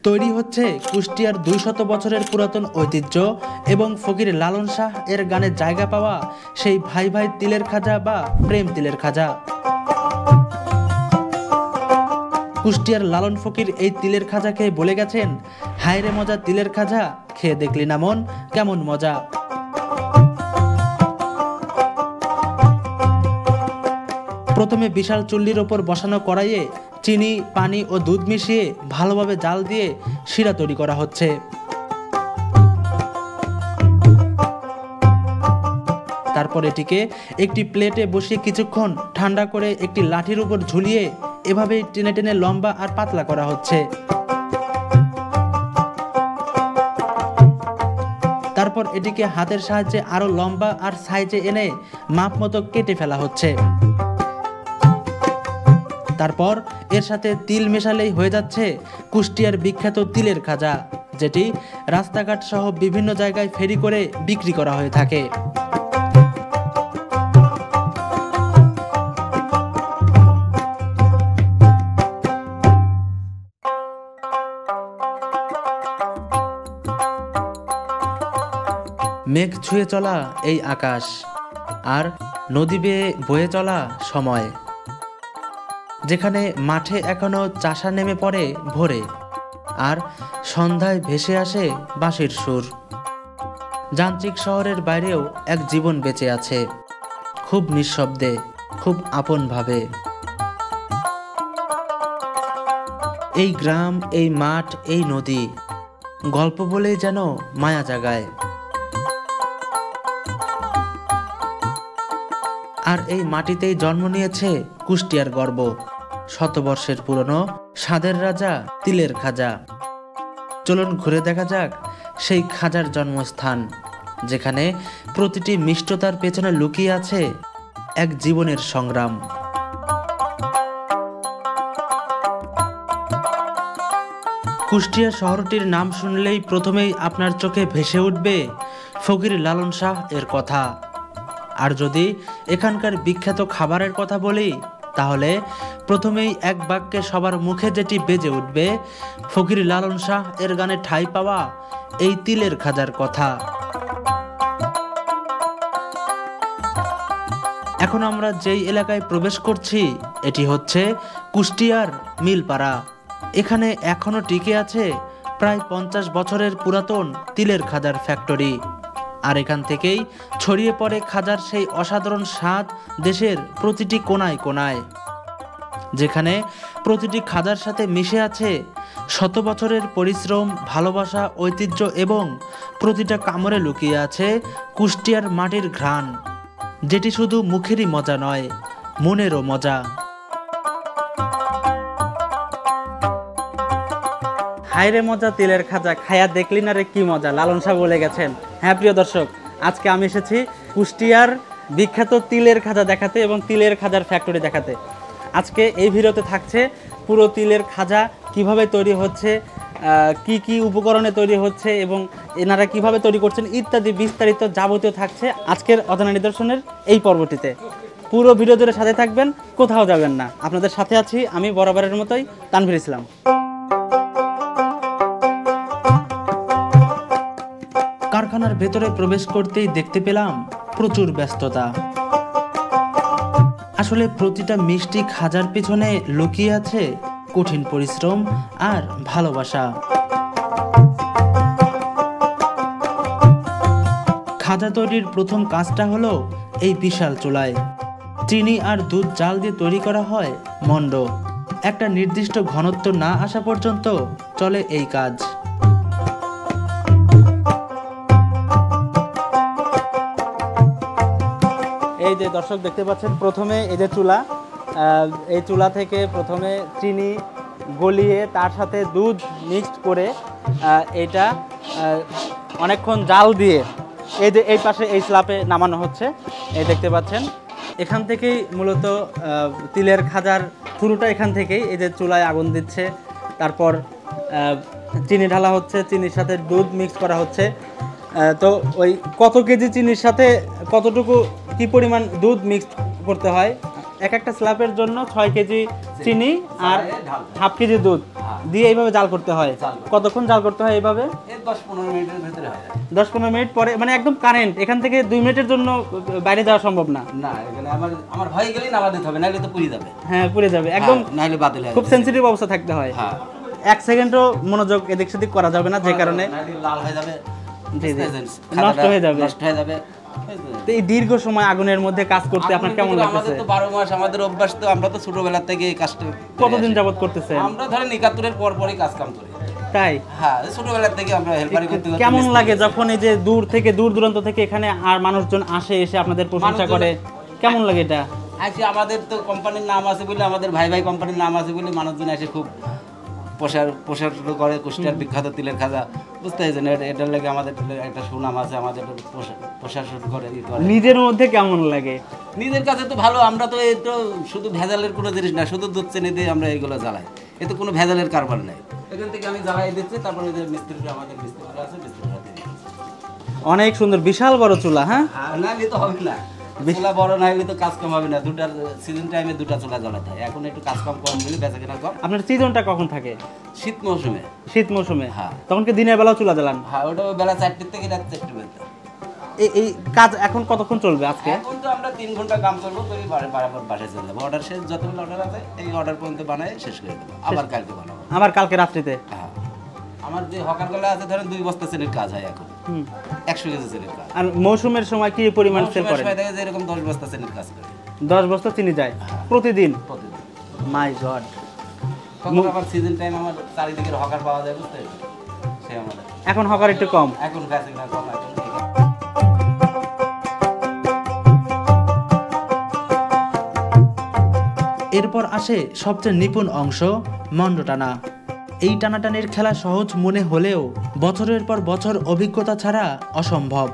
তৈরি হচ্ছে কুষ্টিয়ার 200 বছরের পুরাতন ঐতিহ্য এবং ফকির লালন শাহ এর গানে জায়গা পাওয়া সেই ভাই ভাই তিলের খাজা বা প্রেম তিলের খাজা। কুষ্টিয়ার লালন ফকির এই তিলের খাজাকে বলে গেছেন, হায় রে মজা তিলের খাজা, খেয়ে দেখলি না মন কেমন মজা। প্রথমে বিশাল চুল্লির ওপর বসানো কড়াইয়ে চিনি, পানি ও দুধ মিশিয়ে ভালোভাবে জাল দিয়ে শিরা তৈরি করা হচ্ছে। তারপর এটিকে একটি প্লেটে বসিয়ে কিছুক্ষণ ঠান্ডা করে একটি লাঠির উপর ঝুলিয়ে এভাবেই টেনে টেনে লম্বা আর পাতলা করা হচ্ছে। তারপর এটিকে হাতের সাহায্যে আরো লম্বা আর সাইজে এনে মাপ মতো কেটে ফেলা হচ্ছে। তারপর এর সাথে তিল মেশালেই হয়ে যাচ্ছে কুষ্টিয়ার বিখ্যাত তিলের খাজা, যেটি রাস্তাঘাট সহ বিভিন্ন জায়গায় ফেরি করে বিক্রি করা হয়ে থাকে। মেঘ ছুঁয়ে চলা এই আকাশ আর নদী বেয়ে বয়ে চলা সময়, যেখানে মাঠে এখনো চাষা নেমে পড়ে ভোরে আর সন্ধ্যায় ভেসে আসে বাঁশির সুর। যান্ত্রিক শহরের বাইরেও এক জীবন বেঁচে আছে, খুব নিঃশব্দে, খুব আপনভাবে। এই গ্রাম, এই মাঠ, এই নদী গল্প বলেই যেন মায়া জাগায়। আর এই মাটিতেই জন্ম নিয়েছে কুষ্টিয়ার গর্ব, শতবর্ষের পুরনো স্বাদের রাজা তিলের খাজা। চলুন ঘুরে দেখা যাক সেই খাজার জন্মস্থান, যেখানে প্রতিটি মিষ্টতার পেছনে লুকিয়ে আছে এক জীবনের সংগ্রাম। কুষ্টিয়া শহরটির নাম শুনলেই প্রথমেই আপনার চোখে ভেসে উঠবে ফকির লালন শাহ এর কথা। আর যদি এখানকার বিখ্যাত খাবারের কথা বলি, তাহলে প্রথমেই এক বাক্যে সবার মুখে যেটি বেজে উঠবে ফকির লালন শাহ এর গানে ঠাঁই পাওয়া এই তিলের খাজার কথা। এখন আমরা যেই এলাকায় প্রবেশ করছি, এটি হচ্ছে কুষ্টিয়ার মিলপাড়া। এখানে এখনো টিকে আছে প্রায় 50 বছরের পুরাতন তিলের খাজার ফ্যাক্টরি। আর এখান থেকেই ছড়িয়ে পড়ে খাজার সেই অসাধারণ স্বাদ দেশের প্রতিটি কোনায় কোনায়, যেখানে প্রতিটি খাজার সাথে মিশে আছে শত বছরের পরিশ্রম, ভালোবাসা, ঐতিহ্য এবং প্রতিটা কামড়ে লুকিয়ে আছে কুষ্টিয়ার মাটির ঘ্রাণ, যেটি শুধু মুখেরই মজা নয়, মনেরও মজা। হায়রে মজা তিলের খাজা, খায়া দেখলি না রে কি মজা, লালন শাহ বলে গেছেন। হ্যাঁ প্রিয় দর্শক, আজকে আমি এসেছি কুষ্টিয়ার বিখ্যাত তিলের খাজা দেখাতে এবং তিলের খাজার ফ্যাক্টরি দেখাতে। আজকে এই ভিডিওতে থাকছে পুরো তিলের খাজা কিভাবে তৈরি হচ্ছে, কি কি উপকরণে তৈরি হচ্ছে এবং এনারা কিভাবে তৈরি করছেন ইত্যাদি বিস্তারিত যাবতীয় থাকছে আজকের অজানা নিদর্শনের এই পর্বটিতে। পুরো ভিডিও জুড়ে সাথে থাকবেন, কোথাও যাবেন না। আপনাদের সাথে আছি আমি বরাবরের মতোই, তানভীর ইসলাম। কারখানার ভেতরে প্রবেশ করতেই দেখতে পেলাম প্রচুর ব্যস্ততা। আসলে প্রতিটা মিষ্টি খাজার পিছনে লুকিয়ে আছে কঠিন পরিশ্রম আর ভালোবাসা। খাজা তৈরির প্রথম কাজটা হলো এই বিশাল চুলায় চিনি আর দুধ জাল দিয়ে তৈরি করা হয় মন্ড। একটা নির্দিষ্ট ঘনত্ব না আসা পর্যন্ত চলে এই কাজ। এই যে দর্শক দেখতে পাচ্ছেন, প্রথমে এই যে চুলা, এই চুলা থেকে প্রথমে চিনি গলিয়ে তার সাথে দুধ মিক্সড করে এটা অনেকক্ষণ জাল দিয়ে এই যে এই পাশে এই স্ল্যাপে নামানো হচ্ছে। এই দেখতে পাচ্ছেন, এখান থেকেই মূলত তিলের খাজার শুরুটা এখান থেকেই। এই যে চুলায় আগুন দিচ্ছে, তারপর চিনি ঢালা হচ্ছে, চিনির সাথে দুধ মিক্স করা হচ্ছে। তো ওই কত কেজি চিনির সাথে কতটুকু কি পরিমাণ দুধ মিক্স করতে হয় এক একটা স্ল্যাবের জন্য 6 কেজি চিনি আর হাফ কেজি দুধ দিয়ে এইভাবে জাল করতে হয়। কতক্ষণ জাল করতে হয় এইভাবে? 10-15 মিনিটের ভিতরে হয়। 10-15 মিনিট পরে মানে একদম কারেন্ট, এখান থেকে 2 মিনিটের জন্য বাইরে যাওয়া সম্ভব না। না, এখানে আমার ভয় গেলেই নামা দিতে হবে, নাহলে তো পুড়ে যাবে। হ্যাঁ, পুড়ে যাবে একদম, নাহলে বাতিল হয়ে যাবে। খুব সেনসিটিভ অবস্থা থাকতে হয়। হ্যাঁ, 1 সেকেন্ডও মনোযোগ এদিক সেদিক করা যাবে না, যে কারণে লাল হয়ে যাবে, নষ্ট হয়ে যাবে। তো এই দীর্ঘ সময় আগুনের মধ্যে কাজ করতে আপনার কেমন লাগছে? আমাদের তো 12 মাস আমাদের অভ্যাস, তো আমরা তো ছোটবেলা থেকে এই কাজটা। কতদিন যাবত করতেছেন? আমরা ধরেন 71-এর পরই কাজ কাম করি। তাই? হ্যাঁ, ছোটবেলা থেকে আমরা হেল্পারি করতে। কেমন লাগে যখন এই যে দূর দূরান্ত থেকে এখানে আর মানুষজন আসে, এসে আপনাদের প্রশংসা করে, কেমন লাগে এটা? আচ্ছা, আমাদের তো কোম্পানির নাম আছে বলে, আমাদের ভাই ভাই কোম্পানির নাম আছে বলে মানুষজন এসে খুব প্রসার করে। কুষ্টিয়ার বিখ্যাত তিলের খাজা, বুঝতে পারছেন? এটার লাগে আমাদের একটা সুনাম আছে, আমাদের প্রশাসন করে। নিজের মধ্যে কেমন লাগে? নিজের কাছে তো ভালো। আমরা তো এই তো শুধু ভেজালের কোনো জিনিস না, শুধু দুধ চিনি দিয়ে আমরা এইগুলো জ্বালাই, এতে কোনো ভেজালের কারবার নাই। এখান থেকে আমি জ্বালাই দিচ্ছি, তারপরে আমাদের মিস্ত্রিরা আছে, মিস্ত্রিরা অনেক সুন্দর, বিশাল বড় চুলা। হ্যাঁ, না তো হবে না, চুলা বড় না হলে তো কাজ কম হবে না। দুটার সিজন টাইমে দুটা চুলা জ্বালাতে হয়। এখন একটু কাজ কম মিলে বেচা কেনা কম। আপনার সিজনটা কখন থাকে? শীত মৌসুমে। শীত মৌসুমে? হ্যাঁ। তখন কি দিনের বেলাও চুলা জ্বালান? হ্যাঁ, ওটা বেলা 4টা থেকে রাত 4টা পর্যন্ত। এই কাজ এখন কতক্ষণ চলবে আজকে? এখন তো আমরা 3 ঘন্টা কাম করবো, করি বারবার বাসায় চলে যাবো। অর্ডার শেষ, যতগুলো অর্ডার আছে এই অর্ডার পর্যন্ত বানায় শেষ করে দেবো, আবার কালকে বানাবো। আবার কালকে রাত্রিতে? হ্যাঁ, আমার যে হকারগুলো আছে ধরেন 2 বস্তা চেনির কাজ হয় এখন, 100 কেজি চেনির কাজ। আর মৌসুমের সময় কি পরিমাণ সেল করেন? সময় থাকে যে এরকম 10 বস্তা চেনির কাজ করে। 10 বস্তা চিনি যায় প্রতিদিন? প্রতিদিন। মাই গড। তখন আবার সিজন টাইম আমার চারিদিকের হকার পাওয়া যায়, বুঝতে পারছেন? সে আমাদের এখন হকার একটু কম, এখন কাছে না কম এখন। এরপর আসে সবচেয়ে নিপুণ অংশ, মন্ড টানা। এই টানাটানির খেলা সহজ মনে হলেও বছরের পর বছর অভিজ্ঞতা ছাড়া অসম্ভব।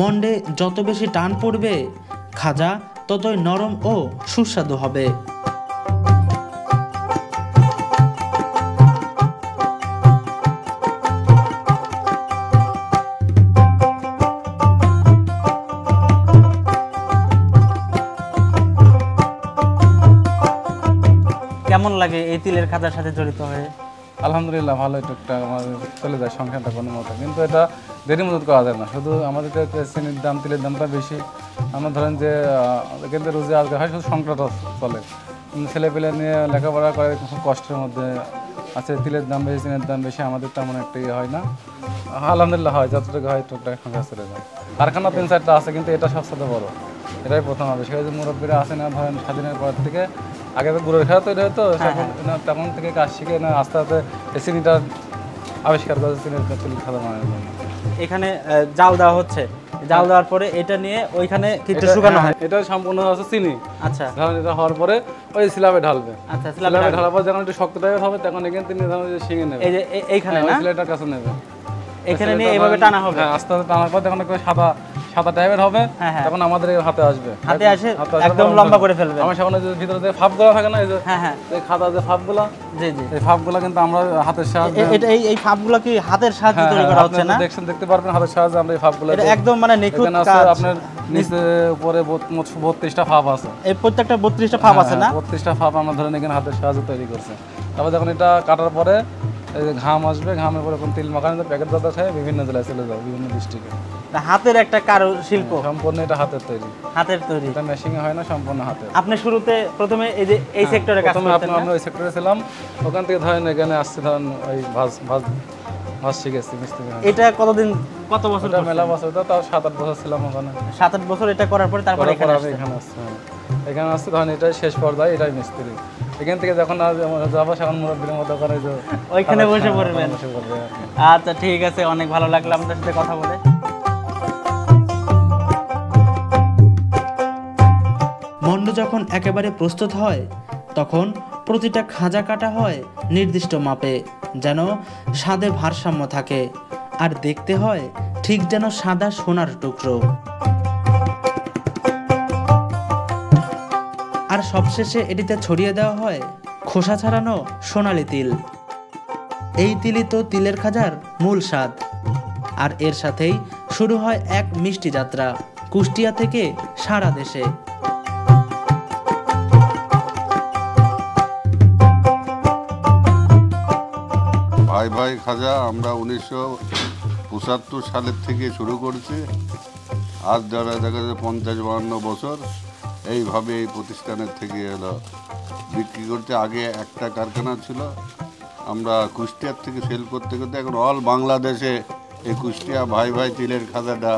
মন্ডে যত বেশি টান পড়বে, খাজা ততই নরম ও সুস্বাদু হবে। কেমন লাগে এই তিলের খাজার সাথে জড়িত হয়ে? আলহামদুলিল্লাহ, ভালোই টুকটাক আমাদের চলে যায় সংখ্যাটা কোনো মতো, কিন্তু এটা দেরি মদত করা যায় না। শুধু আমাদের চিনির দাম, তিলের দামটা বেশি। আমরা ধরেন যে কিন্তু রোজে আজকে হয়, শুধু সংখ্যাটা চলে, কিন্তু ছেলেপেলে নিয়ে লেখাপড়া করে খুব কষ্টের মধ্যে আছে। তিলের দাম বেশি, চিনির দাম বেশি, আমাদের তেমন একটা ইয়ে হয় না। আলহামদুলিল্লাহ হয়, যতটুকু হয় টুকটাক সংখ্যা চলে যায়। কারখানা 3-4টা আছে, কিন্তু এটা সবচেয়ে বড়, এটাই প্রথম হবে। সেটা যে মুরব্বীরা আসে না, ধরেন স্বাধীনের পর থেকে, আগে তো গুড়ের খেলা তৈরি হতো, তখন থেকে কাজ শিখে না আস্তে আস্তে চিনিটা আবিষ্কার করেছে, চিনির তিল খাজা বানানোর জন্য। এখানে জাল দেওয়া হচ্ছে, জাল দেওয়ার পরে এটা নিয়ে ওইখানে কিছু শুকানো হয়। এটা সম্পূর্ণ আছে চিনি। আচ্ছা, ধরেন এটা হওয়ার পরে ওই স্ল্যাবে ঢালবে। আচ্ছা, স্ল্যাবে ঢালার পর যখন একটু শক্ত টাইপের হবে, তখন এখানে তিনি শিঙে নেবে। এই যে এইখানে না, স্ল্যাবের কাছে নেবে, এখানে নিয়ে এইভাবে টানা হবে। হ্যাঁ, আস্তে আস্তে টানার পর যখন একটু সাদা টাইপের হবে, তখন আমাদের হাতে আসবে, হাতে আসে একদম লম্বা করে ফেলবে। আমার সামনে যে ভিতরে যে ফাপগুলো থাকে না, এই যে এই খাতা যে ফাপগুলো, জি জি, এই ফাপগুলো কিন্তু আমরা হাতের সাহায্যে, এটা এই ফাপগুলো কি হাতের সাহায্যে তৈরি করা হচ্ছে না? দেখতে পারবেন হাতের সাহায্যে আমরা এই ফাপগুলো, এটা একদম মানে নিখুঁত কাজ। আপনার নিচে উপরে 32টা ফাপ আছে, এই প্রত্যেকটা 32টা ফাপ আছে না? 32টা ফাপ আমরা ধরেন এখানে হাতের সাহায্যে তৈরি করছে। তারপর যখন এটা কাটার পরে এই যে ঘাম আসবে, ঘামের পরে কোন তিল মাখানো প্যাকেট দাদা খায় বিভিন্ন জেলায় চলে যাবে, বিভিন্ন ডিস্ট্রিক্টে। হাতের একটা কারু শিল্প, সম্পূর্ণ এটা হাতের তৈরি, হাতের তৈরি, এটা মেশিনে হয় না, সম্পূর্ণ হাতে। আপনি প্রথমে এই যে এই সেক্টরে কাজ করতেন না? আমরা ওই সেক্টরে ছিলাম, ওখান থেকে ধরেন এখানে আসছে, ধরেন ওই ভাজ শিখেছি মিস্ত্রি। এটা কত বছর? এটা মেলা বছর, তাও 7-8 বছর ছিলাম ওখানে। 7-8 বছর এটা করার পরে তারপরে এখানে আসছে। এখানে আসছে ধরেন এটাই শেষ পর্যায়ে, এটাই মিস্ত্রি। এখান থেকে যখন যাবো সেখন মুরব্বীর মতো করে ওইখানে বসে পড়বেন। আচ্ছা, ঠিক আছে, অনেক ভালো লাগলো আপনার সাথে কথা বলে। মন্ড যখন একেবারে প্রস্তুত হয়, তখন প্রতিটা খাজা কাটা হয় নির্দিষ্ট মাপে, যেন স্বাদে ভারসাম্য থাকে, আর দেখতে হয় ঠিক যেন সাদা সোনার টুকরো। আর সবশেষে এটিতে ছড়িয়ে দেওয়া হয় খোসা ছাড়ানো সোনালি তিল। এই তিলই তো তিলের খাজার মূল স্বাদ। আর এর সাথেই শুরু হয় এক মিষ্টি যাত্রা, কুষ্টিয়া থেকে সারা দেশে। ভাই ভাই খাজা আমরা 1975 সালের থেকে শুরু করছি। আজ যারা দেখা যায় 50-52 বছর এইভাবে এই প্রতিষ্ঠানের থেকে এলো বিক্রি করতে। আগে একটা কারখানা ছিল, আমরা কুষ্টিয়ার থেকে সেল করতে করতে এখন অল বাংলাদেশে এই কুষ্টিয়া ভাই ভাই তিলের খাজাটা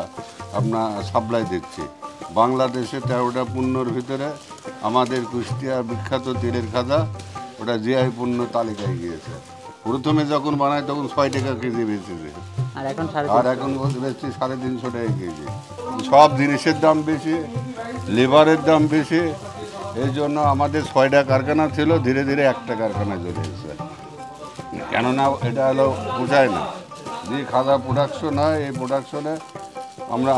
আপনার সাপ্লাই দিচ্ছি। বাংলাদেশে 13টা পণ্যর ভিতরে আমাদের কুষ্টিয়া বিখ্যাত তিলের খাজা ওটা জিআই পণ্য তালিকায় গিয়েছে। প্রথমে যখন বানায় তখন 6 টাকা কেজি বেচেছে, আর এখন বেচছি 350 টাকা কেজি। সব জিনিসের দাম বেশি, লেবারের দাম বেশি, এই জন্য আমাদের 6টা কারখানা ছিল, ধীরে ধীরে একটা কারখানা চলে এসেছে। কেননা এটা হলো পোষায় না, যে খাজা প্রোডাকশন হয় এই প্রোডাকশনে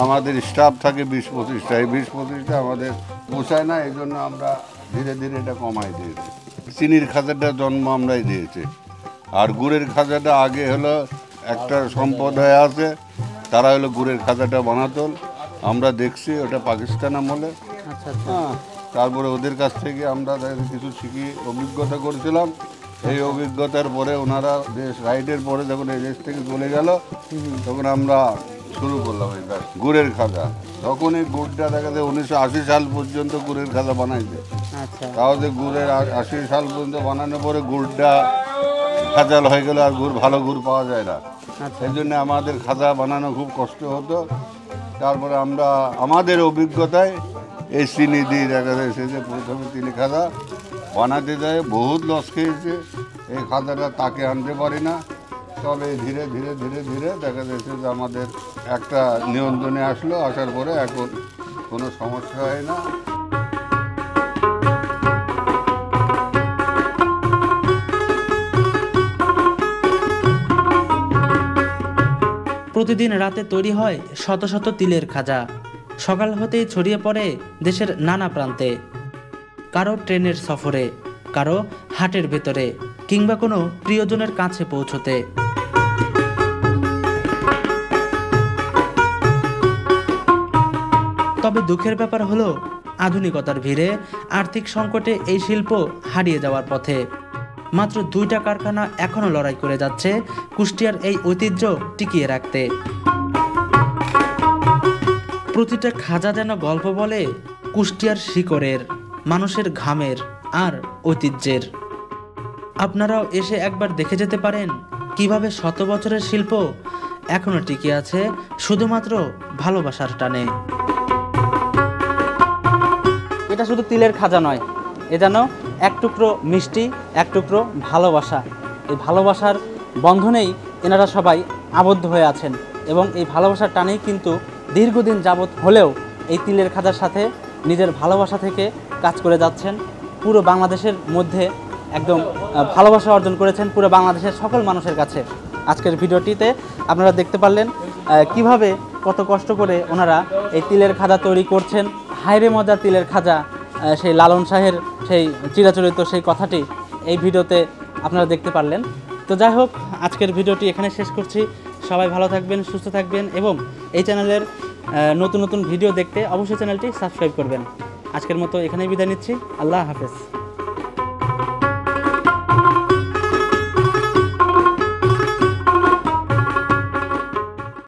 আমাদের স্টাফ থাকে 20-25টা, এই 20-25টা আমাদের পোষায় না, এই জন্য আমরা ধীরে ধীরে এটা কমাই দিয়েছি। চিনির খাজাটা জন্ম আমরাই দিয়েছি। আর গুড়ের খাজাটা আগে হলো একটা সম্প্রদায় আছে, তারা হলো গুড়ের খাজাটা বানাতো, আমরা দেখছি ওটা পাকিস্তান আমলে। হ্যাঁ, তারপরে ওদের কাছ থেকে আমরা কিছু শিখি অভিজ্ঞতা করেছিলাম। এই অভিজ্ঞতার পরে ওনারা দেশ রাইডের পরে যখন এই দেশ থেকে চলে গেল তখন আমরা শুরু করলাম এই কাজ গুড়ের খাজা। তখন এই গুড়টা দেখা যায় 1980 সাল পর্যন্ত গুড়ের খাজা বানাইছে। তাহলে গুড়ের 80 সাল পর্যন্ত বানানোর পরে গুড়টা খাজাল হয়ে গেল, আর ভালো গুড় পাওয়া যায় না। সেই জন্য আমাদের খাজা বানানো খুব কষ্ট হতো। তারপরে আমরা আমাদের অভিজ্ঞতায় এই চিনি দিয়ে দেখা যাচ্ছে যে প্রথমে চিনি খাজা বানাতে যায়, বহুত লস খেয়েছে। এই খাজাটা তাকে আনতে পারি না, তবে ধীরে ধীরে ধীরে ধীরে দেখা যাচ্ছে যে আমাদের একটা নিয়ন্ত্রণে আসলো, আসার পরে এখন কোনো সমস্যা হয় না। প্রতিদিন রাতে তৈরি হয় শত শত তিলের খাজা। সকাল হতেই ছড়িয়ে পড়ে দেশের নানা প্রান্তে, কারো ট্রেনের সফরে, কারো হাটের ভেতরে, কিংবা কোনো প্রিয়জনের কাছে পৌঁছতে। তবে দুঃখের ব্যাপার হলো আধুনিকতার ভিড়ে আর্থিক সংকটে এই শিল্প হারিয়ে যাওয়ার পথে। মাত্র 2টা কারখানা এখনো লড়াই করে যাচ্ছে কুষ্টিয়ার এই ঐতিহ্য টিকিয়ে রাখতে। প্রতিটা খাজা যেন গল্প বলে কুষ্টিয়ার শিকড়ের, মানুষের ঘামের আর ঐতিহ্যের। আপনারাও এসে একবার দেখে যেতে পারেন কিভাবে শত বছরের শিল্প এখনো টিকে আছে শুধুমাত্র ভালোবাসার টানে। এটা শুধু তিলের খাজা নয়, এ যেন এক টুকরো মিষ্টি, এক টুকরো ভালোবাসা। এই ভালোবাসার বন্ধনেই এনারা সবাই আবদ্ধ হয়ে আছেন এবং এই ভালোবাসার টানেই কিন্তু দীর্ঘদিন যাবৎ হলেও এই তিলের খাজার সাথে নিজের ভালোবাসা থেকে কাজ করে যাচ্ছেন। পুরো বাংলাদেশের মধ্যে একদম ভালোবাসা অর্জন করেছেন পুরো বাংলাদেশের সকল মানুষের কাছে। আজকের ভিডিওটিতে আপনারা দেখতে পারলেন কিভাবে কত কষ্ট করে ওনারা এই তিলের খাজা তৈরি করছেন। হায়রে মজা তিলের খাজা, সেই লালন শাহের সেই চিরাচরিত সেই কথাটি এই ভিডিওতে আপনারা দেখতে পারলেন। তো যাই হোক, আজকের ভিডিওটি এখানে শেষ করছি। সবাই ভালো থাকবেন, সুস্থ থাকবেন এবং এই চ্যানেলের নতুন নতুন ভিডিও দেখতে অবশ্যই চ্যানেলটি সাবস্ক্রাইব করবেন। আজকের মতো এখানেই বিদায় নিচ্ছি। আল্লাহ হাফেজ।